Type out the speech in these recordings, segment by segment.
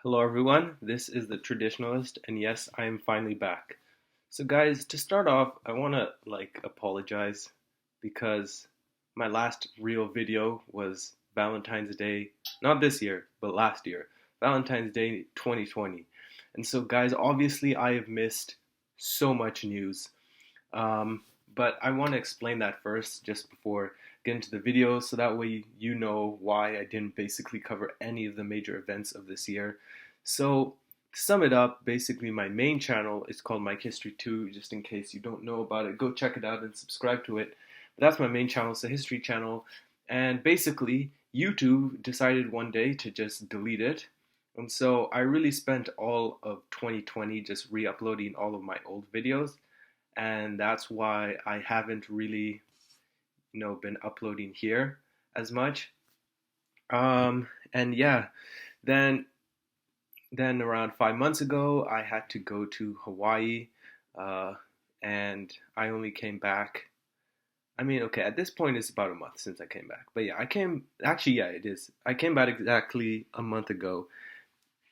Hello everyone, this is the Traditionalist, and yes, I am finally back. So guys, to start off, I want to apologize because my last real video was Valentine's Day, not this year, but last year, Valentine's Day 2020. And so guys, obviously I have missed so much news. But I want to explain that first just before getting into the video so that way you know why I didn't basically cover any of the major events of this year. So to sum it up, basically my main channel is called Mike History 2, just in case you don't know about it. Go check it out and subscribe to it. But that's my main channel, it's a history channel. And basically YouTube decided one day to just delete it. And so I really spent all of 2020 just re-uploading all of my old videos. And that's why I haven't really, been uploading here as much. And yeah, then around 5 months ago, I had to go to Hawaii, and I only came back. I mean, okay, at this point it's about a month since I came back. But yeah, it is. I came back exactly a month ago.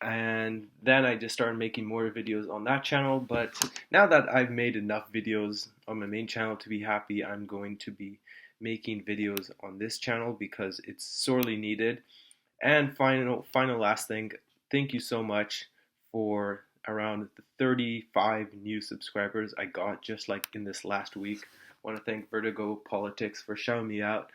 And then I just started making more videos on that channel. But now that I've made enough videos on my main channel to be happy, I'm going to be making videos on this channel because it's sorely needed. And final last thing, thank you so much for around the 35 new subscribers I got just like in this last week. I want to thank Vertigo Politics for shouting me out.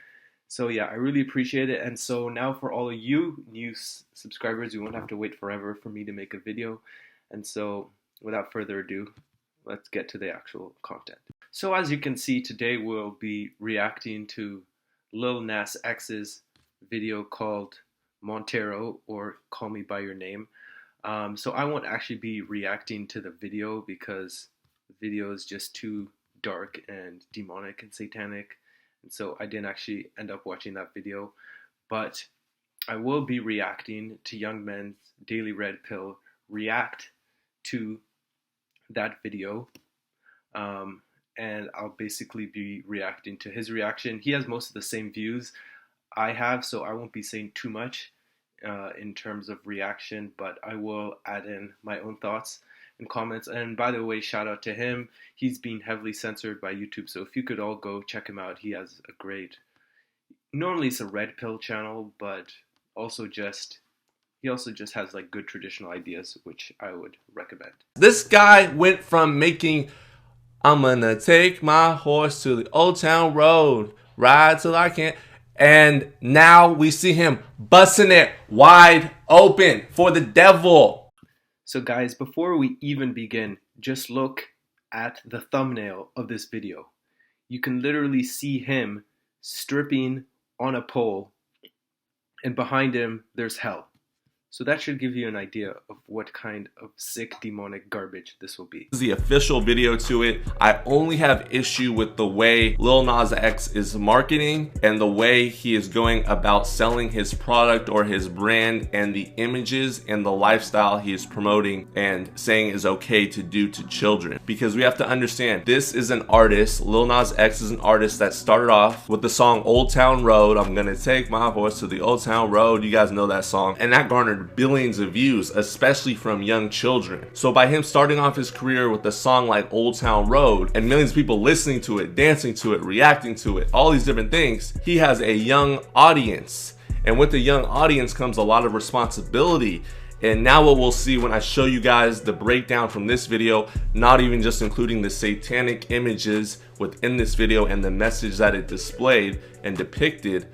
So yeah, I really appreciate it. And so now for all of you new subscribers, you won't have to wait forever for me to make a video. And so without further ado, let's get to the actual content. So as you can see, today we'll be reacting to Lil Nas X's video called Montero, or Call Me By Your Name. So I won't actually be reacting to the video because the video is just too dark and demonic and satanic. And so I didn't actually end up watching that video, but I will be reacting to Young Men's Daily Red Pill react to that video, and I'll basically be reacting to his reaction. He has most of the same views I have, so I won't be saying too much in terms of reaction, but I will add in my own thoughts and comments. And by the way, shout out to him. He's being heavily censored by YouTube, so if you could all go check him out, he has a great, normally it's a red pill channel, but he also just has like good traditional ideas, which I would recommend. This guy went from making I'm gonna take my horse to the old town road, ride till I can't, and now we see him busting it wide open for the devil. So guys, before we even begin, just look at the thumbnail of this video. You can literally see him stripping on a pole, and behind him there's hell. So that should give you an idea of what kind of sick demonic garbage this will be. This is the official video to it. I only have issue with the way Lil Nas X is marketing and the way he is going about selling his product or his brand, and the images and the lifestyle he is promoting and saying is okay to do to children. Because we have to understand, this is an artist, Lil Nas X is an artist that started off with the song Old Town Road. I'm gonna take my horse to the old town road. You guys know that song. And that garnered billions of views, especially from young children. So by him starting off his career with a song like Old Town Road and millions of people listening to it, dancing to it, reacting to it, all these different things, he has a young audience. And with the young audience comes a lot of responsibility. And now what we'll see when I show you guys the breakdown from this video, not even just including the satanic images within this video and the message that it displayed and depicted,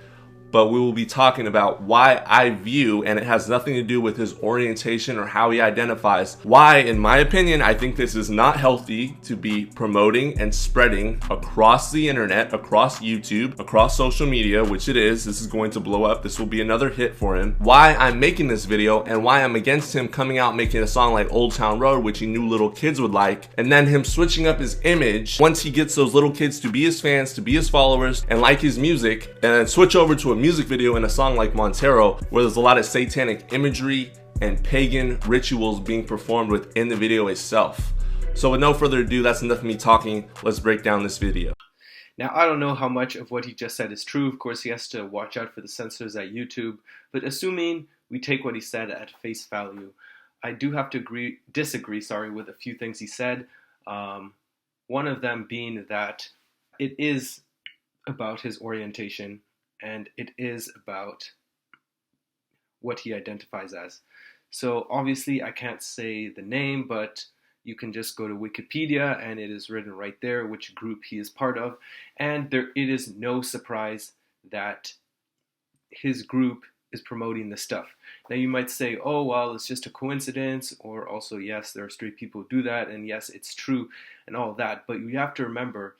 but we will be talking about why I view, and it has nothing to do with his orientation or how he identifies, why, in my opinion, I think this is not healthy to be promoting and spreading across the internet, across YouTube, across social media, which it is. This is going to blow up. This will be another hit for him. Why I'm making this video and why I'm against him coming out making a song like Old Town Road, which he knew little kids would like, and then him switching up his image once he gets those little kids to be his fans, to be his followers, and like his music, and then switch over to a music video in a song like Montero, where there's a lot of satanic imagery and pagan rituals being performed within the video itself. So with no further ado, that's enough of me talking. Let's break down this video. Now, I don't know how much of what he just said is true. Of course, he has to watch out for the censors at YouTube. But assuming we take what he said at face value. I do have to disagree with a few things he said. One of them being that it is about his orientation and it is about what he identifies as. So obviously I can't say the name, but you can just go to Wikipedia and it is written right there which group he is part of. And it is no surprise that his group is promoting this stuff. Now you might say, oh, well, it's just a coincidence, or also, yes, there are straight people who do that, and yes, it's true, and all that. But you have to remember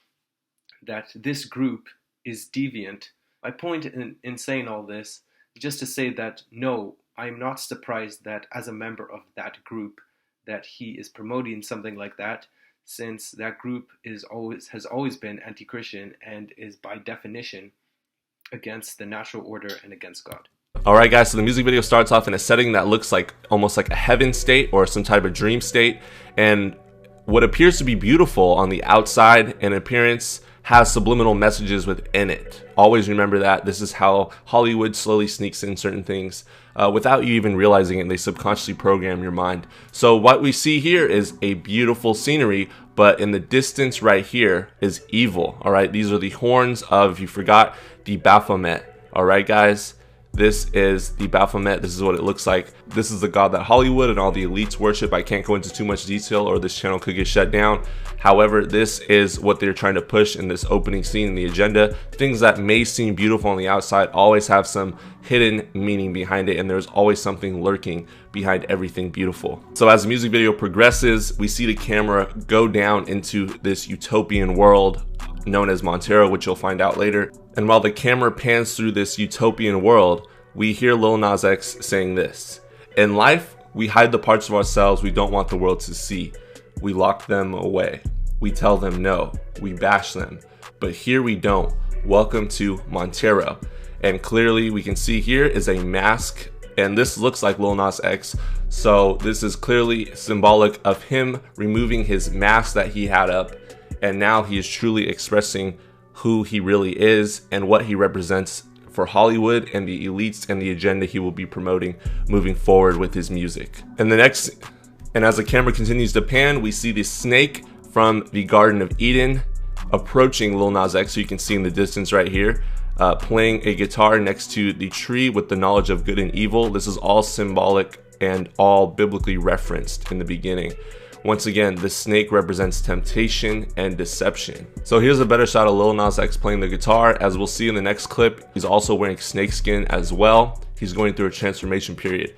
that this group is deviant. My point in saying all this is just to say that, no, I'm not surprised that as a member of that group that he is promoting something like that, since that group has always been anti-Christian and is by definition against the natural order and against God. Alright guys, so the music video starts off in a setting that looks like almost like a heaven state or some type of dream state, and what appears to be beautiful on the outside in appearance has subliminal messages within it. Always remember that. This is how Hollywood slowly sneaks in certain things without you even realizing it. They subconsciously program your mind. So what we see here is a beautiful scenery, but in the distance right here is evil. Alright, these are the horns of, if you forgot, the Baphomet. Alright guys, this is the Baphomet. This is what it looks like. This is the god that Hollywood and all the elites worship. I can't go into too much detail or this channel could get shut down. However, this is what they're trying to push in this opening scene in the agenda. Things that may seem beautiful on the outside always have some hidden meaning behind it, and there's always something lurking behind everything beautiful. So as the music video progresses, we see the camera go down into this utopian world known as Montero, which you'll find out later. And while the camera pans through this utopian world, we hear Lil Nas X saying this: "In life, we hide the parts of ourselves we don't want the world to see. We lock them away. We tell them no. We bash them. But here we don't. Welcome to Montero." And clearly we can see here is a mask, and this looks like Lil Nas X. So this is clearly symbolic of him removing his mask that he had up, and now he is truly expressing who he really is and what he represents for Hollywood and the elites and the agenda he will be promoting moving forward with his music. And as the camera continues to pan, we see the snake from the Garden of Eden approaching Lil Nas X, so you can see in the distance right here, playing a guitar next to the tree with the knowledge of good and evil. This is all symbolic and all biblically referenced in the beginning. Once again, the snake represents temptation and deception. So here's a better shot of Lil Nas X playing the guitar. As we'll see in the next clip, he's also wearing snakeskin as well. He's going through a transformation period.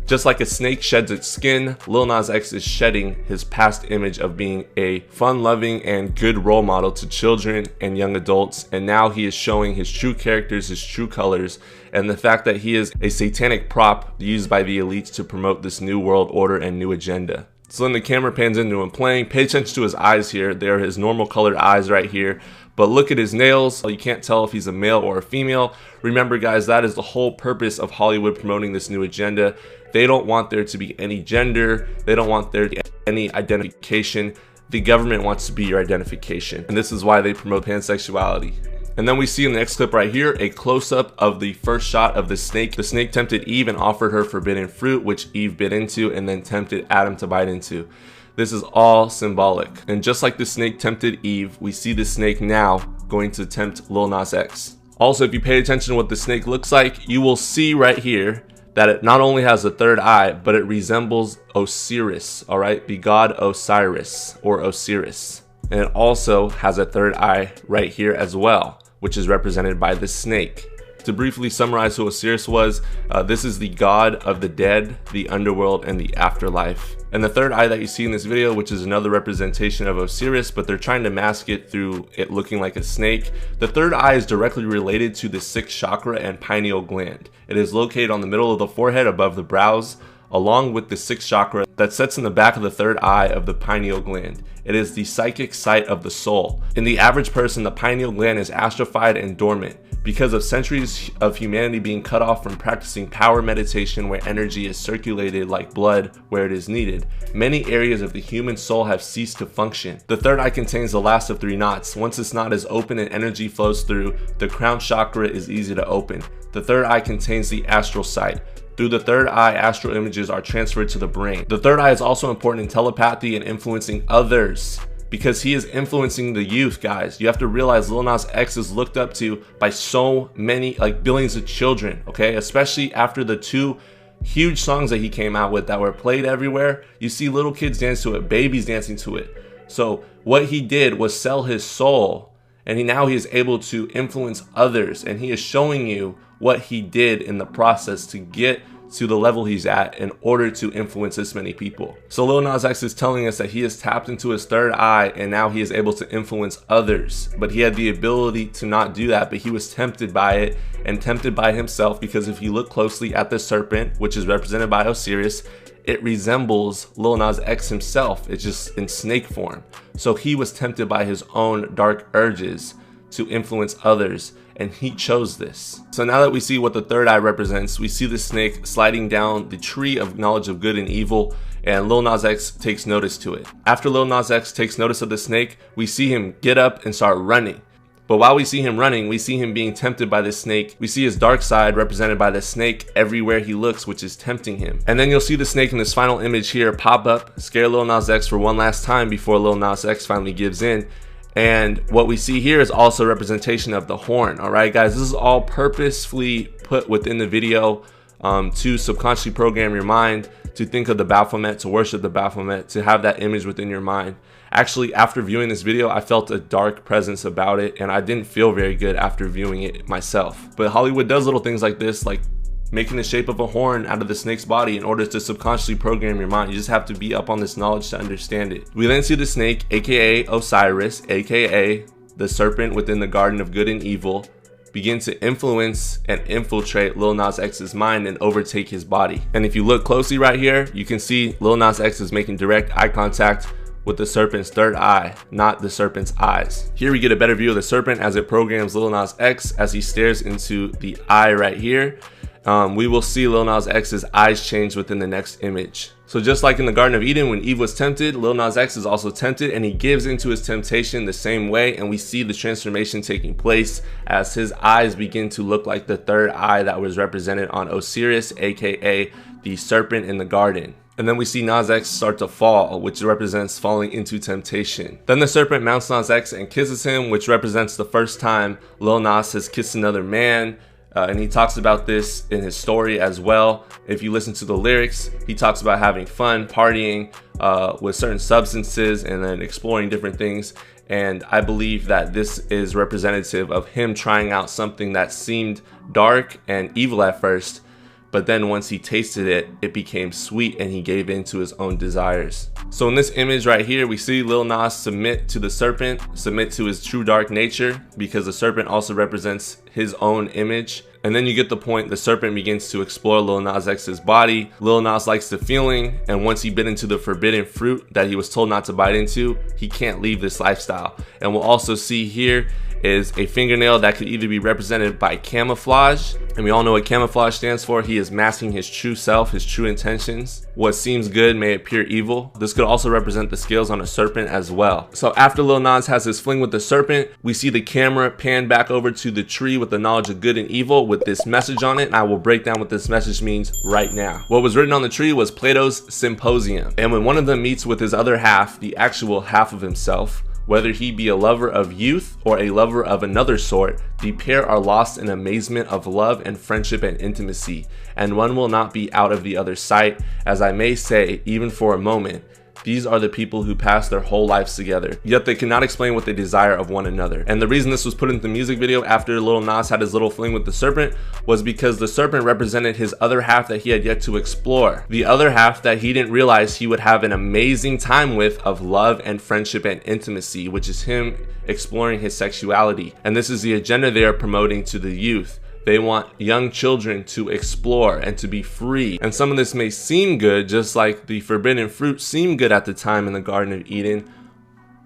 Just like a snake sheds its skin, Lil Nas X is shedding his past image of being a fun-loving and good role model to children and young adults, and now he is showing his true characters, his true colors, and the fact that he is a satanic prop used by the elites to promote this new world order and new agenda. So then the camera pans into him playing. Pay attention to his eyes here. They're his normal colored eyes right here. But look at his nails. You can't tell if he's a male or a female. Remember guys, that is the whole purpose of Hollywood promoting this new agenda. They don't want there to be any gender. They don't want there to be any identification. The government wants to be your identification. And this is why they promote pansexuality. And then we see in the next clip right here a close-up of the first shot of the snake. The snake tempted Eve and offered her forbidden fruit, which Eve bit into and then tempted Adam to bite into. This is all symbolic. And just like the snake tempted Eve, we see the snake now going to tempt Lil Nas X. Also, if you pay attention to what the snake looks like, you will see right here that it not only has a third eye, but it resembles Osiris, all right? The god Osiris or Osiris. And it also has a third eye right here as well, which is represented by the snake. To briefly summarize who Osiris was, this is the god of the dead, the underworld, and the afterlife. And the third eye that you see in this video, which is another representation of Osiris, but they're trying to mask it through it looking like a snake. The third eye is directly related to the sixth chakra and pineal gland. It is located on the middle of the forehead above the brows, along with the sixth chakra that sits in the back of the third eye of the pineal gland. It is the psychic site of the soul. In the average person, the pineal gland is atrophied and dormant. Because of centuries of humanity being cut off from practicing power meditation where energy is circulated like blood where it is needed, many areas of the human soul have ceased to function. The third eye contains the last of 3 knots. Once this knot is open and energy flows through, the crown chakra is easy to open. The third eye contains the astral sight. Through the third eye, astral images are transferred to the brain. The third eye is also important in telepathy and influencing others, because he is influencing the youth, guys. You have to realize Lil Nas X is looked up to by so many, like billions of children, okay? Especially after the 2 huge songs that he came out with that were played everywhere. You see little kids dance to it, babies dancing to it. So what he did was sell his soul, and now he is able to influence others, and he is showing you what he did in the process to get to the level he's at in order to influence this many people. So Lil Nas X is telling us that he has tapped into his third eye, and now he is able to influence others. But he had the ability to not do that, but he was tempted by it and tempted by himself, because if you look closely at the serpent, which is represented by Osiris, it resembles Lil Nas X himself. It's just in snake form. So he was tempted by his own dark urges to influence others, and he chose this. So now that we see what the third eye represents, we see the snake sliding down the tree of knowledge of good and evil, and Lil Nas X takes notice to it. After Lil Nas X takes notice of the snake, we see him get up and start running. But while we see him running, we see him being tempted by the snake. We see his dark side represented by the snake everywhere he looks, which is tempting him. And then you'll see the snake in this final image here pop up, scare Lil Nas X for one last time before Lil Nas X finally gives in. And what we see here is also a representation of the horn. All right, guys, this is all purposefully put within the video to subconsciously program your mind to think of the Baphomet, to worship the Baphomet, to have that image within your mind. Actually, after viewing this video, I felt a dark presence about it, and I didn't feel very good after viewing it myself. But Hollywood does little things like this, like making the shape of a horn out of the snake's body in order to subconsciously program your mind. You just have to be up on this knowledge to understand it. We then see the snake, aka Osiris, aka the serpent within the garden of good and evil, begin to influence and infiltrate Lil Nas X's mind and overtake his body. And if you look closely right here, you can see Lil Nas X is making direct eye contact with the serpent's third eye, not the serpent's eyes. Here we get a better view of the serpent as it programs Lil Nas X as he stares into the eye right here. We will see Lil Nas X's eyes change within the next image. So just like in the Garden of Eden when Eve was tempted, Lil Nas X is also tempted, and he gives into his temptation the same way, and we see the transformation taking place as his eyes begin to look like the third eye that was represented on Osiris, aka the serpent in the garden. And then we see Nas X start to fall, which represents falling into temptation. Then the serpent mounts Nas X and kisses him, which represents the first time Lil Nas has kissed another man. And he talks about this in his story as well. If you listen to the lyrics, he talks about having fun, partying with certain substances, and then exploring different things. And I believe that this is representative of him trying out something that seemed dark and evil at first, but then once he tasted it, it became sweet and he gave in to his own desires. So in this image right here, we see Lil Nas submit to the serpent, submit to his true dark nature, because the serpent also represents his own image. And then you get the point, the serpent begins to explore Lil Nas X's body. Lil Nas likes the feeling, and once he bit into the forbidden fruit that he was told not to bite into, he can't leave this lifestyle. And we'll also see here is a fingernail that could either be represented by camouflage, and we all know what camouflage stands for. He is masking his true self, his true intentions. What seems good may appear evil. This could also represent the scales on a serpent as well. So after Lil Nas has his fling with the serpent, we see the camera pan back over to the tree with the knowledge of good and evil with this message on it, and I will break down what this message means right now. What was written on the tree was Plato's Symposium, and when one of them meets with his other half, the actual half of himself, whether he be a lover of youth or a lover of another sort, the pair are lost in amazement of love and friendship and intimacy, and one will not be out of the other's sight, as I may say, even for a moment. These are the people who pass their whole lives together, yet they cannot explain what they desire of one another. And the reason this was put into the music video after Lil Nas had his little fling with the serpent was because the serpent represented his other half that he had yet to explore. The other half that he didn't realize he would have an amazing time with, of love and friendship and intimacy, which is him exploring his sexuality. And this is the agenda they are promoting to the youth. They want young children to explore and to be free. And some of this may seem good, just like the forbidden fruit seemed good at the time in the Garden of Eden.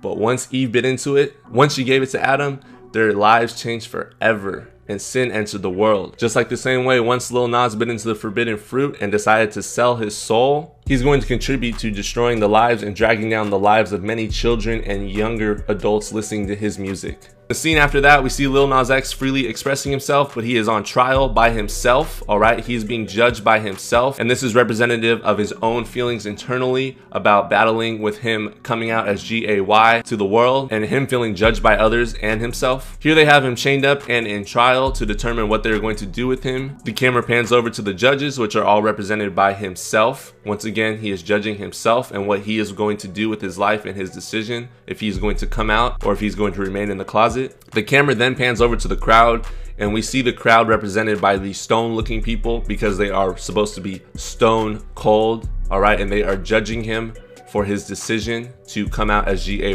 But once Eve bit into it, once she gave it to Adam, their lives changed forever and sin entered the world. Just like the same way, once Lil Nas bit into the forbidden fruit and decided to sell his soul, he's going to contribute to destroying the lives and dragging down the lives of many children and younger adults listening to his music. The scene after that, we see Lil Nas X freely expressing himself, but he is on trial by himself, all right? He's being judged by himself, and this is representative of his own feelings internally about battling with him coming out as GAY to the world and him feeling judged by others and himself. Here they have him chained up and in trial to determine what they're going to do with him. The camera pans over to the judges, which are all represented by himself. Once again, he is judging himself and what he is going to do with his life and his decision, if he's going to come out or if he's going to remain in the closet. The camera then pans over to the crowd, and we see the crowd represented by these stone looking people because they are supposed to be stone cold, all right, and they are judging him for his decision to come out as GAY.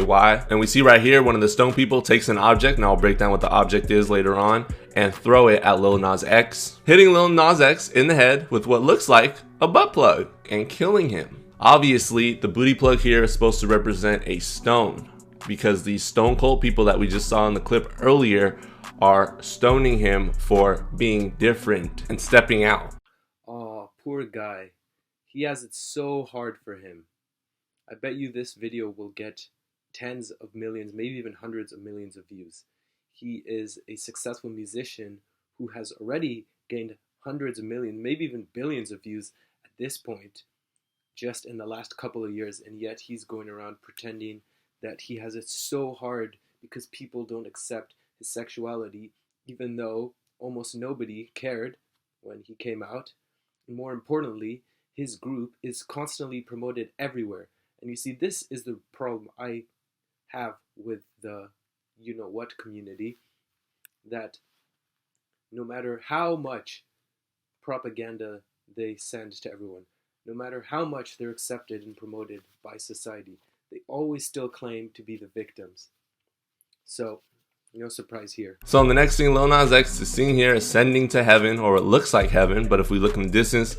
And we see right here one of the stone people takes an object, and I'll break down what the object is later on, and throw it at Lil Nas X, hitting Lil Nas X in the head with what looks like a butt plug and killing him. Obviously, the booty plug here is supposed to represent a stone, because these stone cold people that we just saw in the clip earlier are stoning him for being different and stepping out. Oh, poor guy. He has it so hard for him. I bet you this video will get tens of millions, maybe even hundreds of millions of views. He is a successful musician who has already gained hundreds of millions, maybe even billions of views at this point, just in the last couple of years, and yet he's going around pretending that he has it so hard because people don't accept his sexuality, even though almost nobody cared when he came out. And more importantly, his group is constantly promoted everywhere. And you see, this is the problem I have with the you-know-what community, that no matter how much propaganda they send to everyone, no matter how much they're accepted and promoted by society, they always still claim to be the victims. So, no surprise here. So in the next scene, Lil Nas X is seen here ascending to heaven, or it looks like heaven, but if we look in the distance,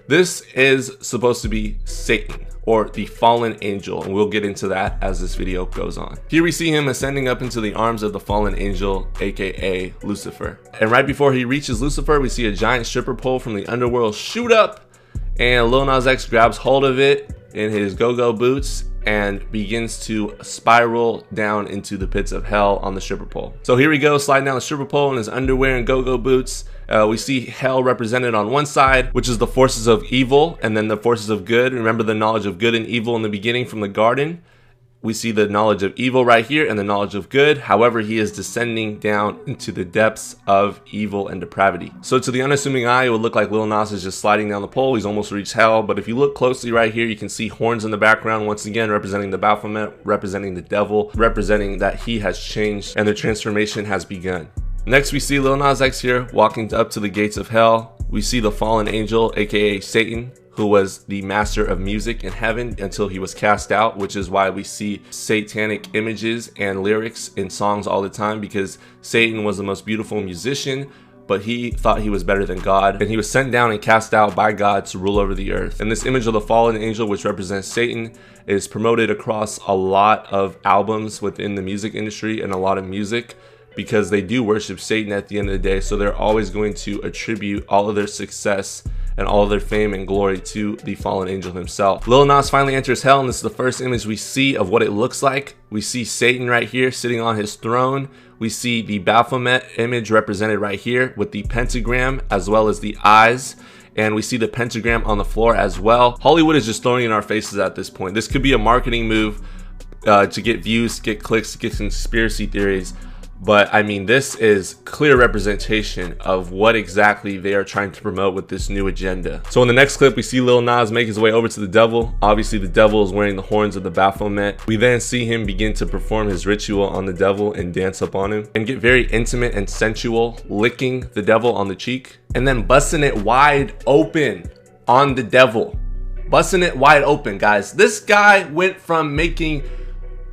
this is supposed to be Satan, or the fallen angel, and we'll get into that as this video goes on. Here we see him ascending up into the arms of the fallen angel, aka Lucifer. And right before he reaches Lucifer, we see a giant stripper pole from the underworld shoot up, and Lil Nas X grabs hold of it in his go-go boots and begins to spiral down into the pits of hell on the stripper pole. So here we go, sliding down the stripper pole in his underwear and go-go boots. We see hell represented on one side, which is the forces of evil, and then the forces of good. Remember the knowledge of good and evil in the beginning from the garden? We see the knowledge of evil right here and the knowledge of good. However, he is descending down into the depths of evil and depravity. So to the unassuming eye, it would look like Lil Nas is just sliding down the pole. He's almost reached hell. But if you look closely right here, you can see horns in the background, once again representing the Baphomet, representing the devil, representing that he has changed and the transformation has begun. Next, we see Lil Nas X here walking up to the gates of hell. We see the fallen angel, aka Satan, who was the master of music in heaven until he was cast out, which is why we see satanic images and lyrics in songs all the time, because Satan was the most beautiful musician, but he thought he was better than God, and he was sent down and cast out by God to rule over the earth. And this image of the fallen angel, which represents Satan, is promoted across a lot of albums within the music industry and a lot of music, because they do worship Satan at the end of the day. So they're always going to attribute all of their success and all of their fame and glory to the fallen angel himself. Lil Nas finally enters hell, and this is the first image we see of what it looks like. We see Satan right here sitting on his throne. We see the Baphomet image represented right here with the pentagram as well as the eyes. And we see the pentagram on the floor as well. Hollywood is just throwing in our faces at this point. This could be a marketing move to get views, to get clicks, to get conspiracy theories. But I mean, this is clear representation of what exactly they are trying to promote with this new agenda. So in the next clip, we see Lil Nas make his way over to the devil. Obviously, the devil is wearing the horns of the Baphomet. We then see him begin to perform his ritual on the devil and dance up on him and get very intimate and sensual, licking the devil on the cheek and then busting it wide open on the devil. Busting it wide open, guys. This guy went from making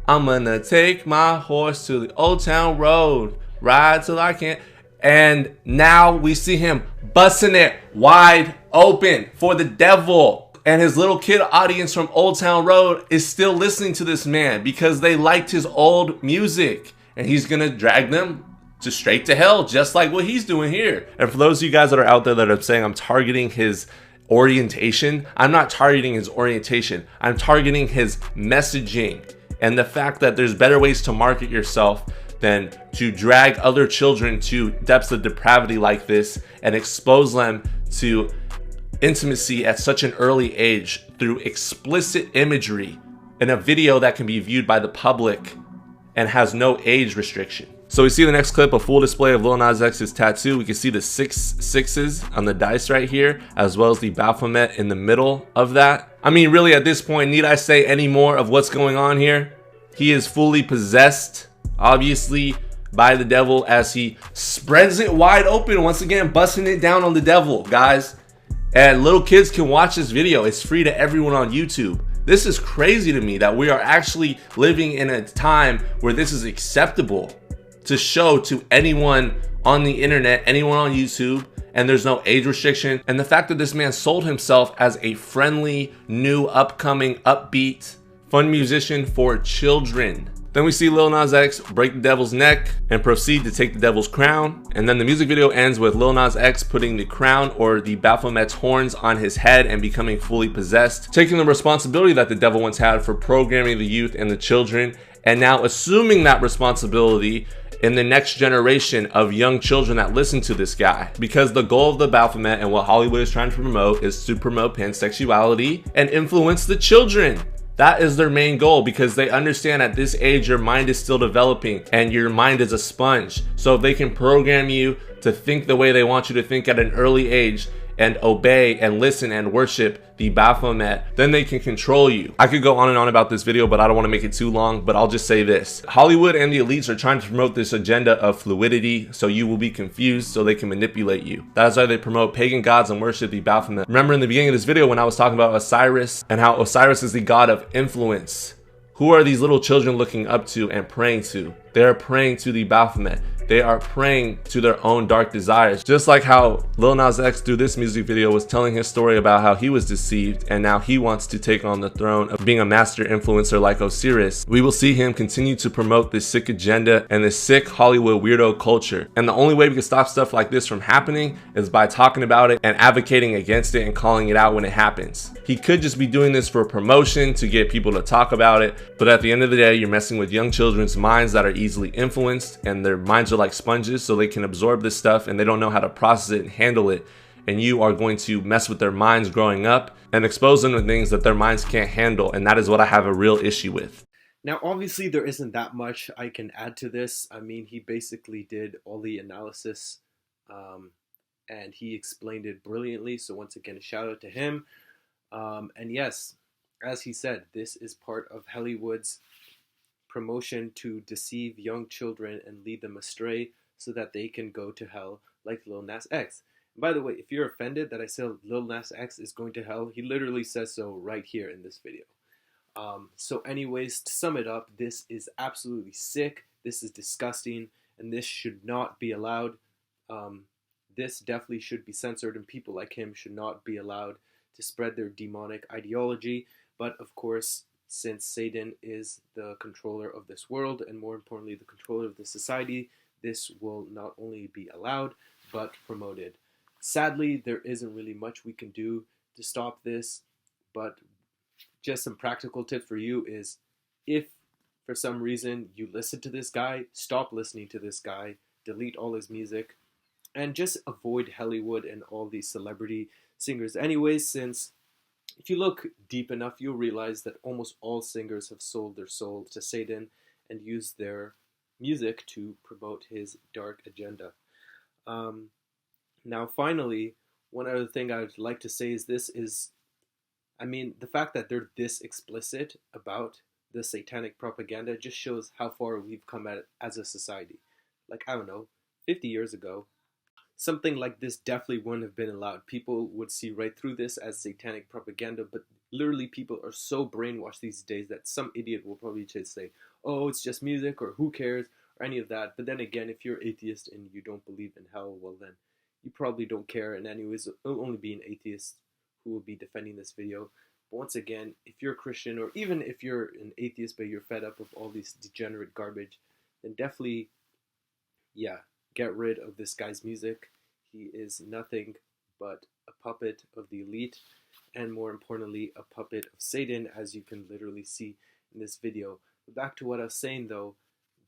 I'm gonna take my horse to the old town road, ride till I can't. And now we see him busting it wide open for the devil. And his little kid audience from Old Town Road is still listening to this man because they liked his old music. And he's gonna drag them to straight to hell, just like what he's doing here. And for those of you guys that are out there that are saying I'm targeting his orientation, I'm not targeting his orientation. I'm targeting his messaging. And the fact that there's better ways to market yourself than to drag other children to depths of depravity like this and expose them to intimacy at such an early age through explicit imagery in a video that can be viewed by the public and has no age restriction. So we see the next clip, a full display of Lil Nas X's tattoo. We can see the 6 sixes on the dice right here, as well as the Baphomet in the middle of that. I mean, really at this point, need I say any more of what's going on here? He is fully possessed, obviously, by the devil as he spreads it wide open, once again, busting it down on the devil, guys. And little kids can watch this video. It's free to everyone on YouTube. This is crazy to me that we are actually living in a time where this is acceptable to show to anyone on the internet, anyone on YouTube, and there's no age restriction. And the fact that this man sold himself as a friendly, new, upcoming, upbeat, fun musician for children. Then we see Lil Nas X break the devil's neck and proceed to take the devil's crown. And then the music video ends with Lil Nas X putting the crown or the Baphomet's horns on his head and becoming fully possessed, taking the responsibility that the devil once had for programming the youth and the children, and now assuming that responsibility in the next generation of young children that listen to this guy. Because the goal of the Baphomet and what Hollywood is trying to promote is to promote pansexuality and influence the children. That is their main goal, because they understand at this age your mind is still developing and your mind is a sponge. So if they can program you to think the way they want you to think at an early age and obey and listen and worship the Baphomet, then they can control you. I could go on and on about this video, but I don't want to make it too long, but I'll just say this. Hollywood and the elites are trying to promote this agenda of fluidity, so you will be confused so they can manipulate you. That's why they promote pagan gods and worship the Baphomet. Remember in the beginning of this video when I was talking about Osiris and how Osiris is the god of influence? Who are these little children looking up to and praying to? They are praying to the Baphomet. They are praying to their own dark desires. Just like how Lil Nas X through this music video was telling his story about how he was deceived and now he wants to take on the throne of being a master influencer like Osiris. We will see him continue to promote this sick agenda and this sick Hollywood weirdo culture. And the only way we can stop stuff like this from happening is by talking about it and advocating against it and calling it out when it happens. He could just be doing this for promotion to get people to talk about it, but at the end of the day, you're messing with young children's minds that are easily influenced, and their minds are like sponges, so they can absorb this stuff and they don't know how to process it and handle it. And you are going to mess with their minds growing up and expose them to things that their minds can't handle, and that is what I have a real issue with. Now, obviously, there isn't that much I can add to this. I mean, he basically did all the analysis and he explained it brilliantly. So once again, a shout out to him. And yes, as he said, this is part of Hellywood's promotion to deceive young children and lead them astray so that they can go to hell like Lil Nas X. And by the way, if you're offended that I said Lil Nas X is going to hell, he literally says so right here in this video. So anyways, to sum it up, this is absolutely sick, this is disgusting, and this should not be allowed. This definitely should be censored, and people like him should not be allowed to spread their demonic ideology. But of course, since Satan is the controller of this world, and more importantly, the controller of the society, this will not only be allowed, but promoted. Sadly, there isn't really much we can do to stop this, but just some practical tip for you is, if for some reason you listen to this guy, stop listening to this guy, delete all his music, and just avoid Hellywood and all these celebrity singers anyways, since if you look deep enough, you'll realize that almost all singers have sold their soul to Satan and used their music to promote his dark agenda. Now, finally, one other thing I would like to say is this is, I mean, the fact that they're this explicit about the satanic propaganda just shows how far we've come at it as a society. Like, I don't know, 50 years ago, something like this definitely wouldn't have been allowed. People would see right through this as satanic propaganda, but literally people are so brainwashed these days that some idiot will probably just say, oh, it's just music, or who cares, or any of that. But then again, if you're atheist and you don't believe in hell, well then, you probably don't care. And anyways, it'll only be an atheist who will be defending this video. But once again, if you're a Christian, or even if you're an atheist but you're fed up with all these degenerate garbage, then definitely, yeah, get rid of this guy's music. He is nothing but a puppet of the elite, and more importantly, a puppet of Satan, as you can literally see in this video. But back to what I was saying though,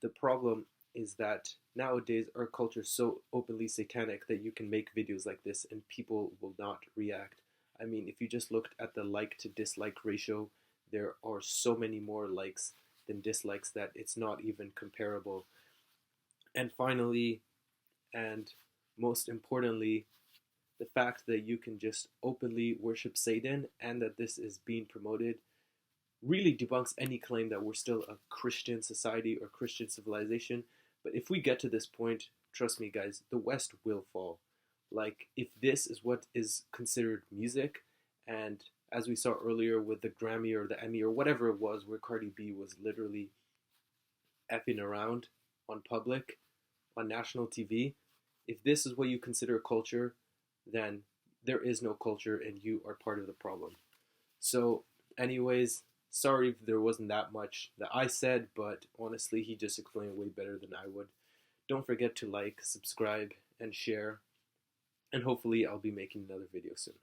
the problem is that nowadays our culture is so openly satanic that you can make videos like this and people will not react. I mean, if you just looked at the like to dislike ratio, there are so many more likes than dislikes that it's not even comparable. And finally, and most importantly, the fact that you can just openly worship Satan and that this is being promoted really debunks any claim that we're still a Christian society or Christian civilization. But if we get to this point, trust me, guys, the West will fall. Like, if this is what is considered music, and as we saw earlier with the Grammy or the Emmy or whatever it was, where Cardi B was literally effing around on public, on national TV, if this is what you consider culture, then there is no culture and you are part of the problem. So, anyways, sorry if there wasn't that much that I said, but honestly, he just explained way better than I would. Don't forget to like, subscribe, and share, and hopefully I'll be making another video soon.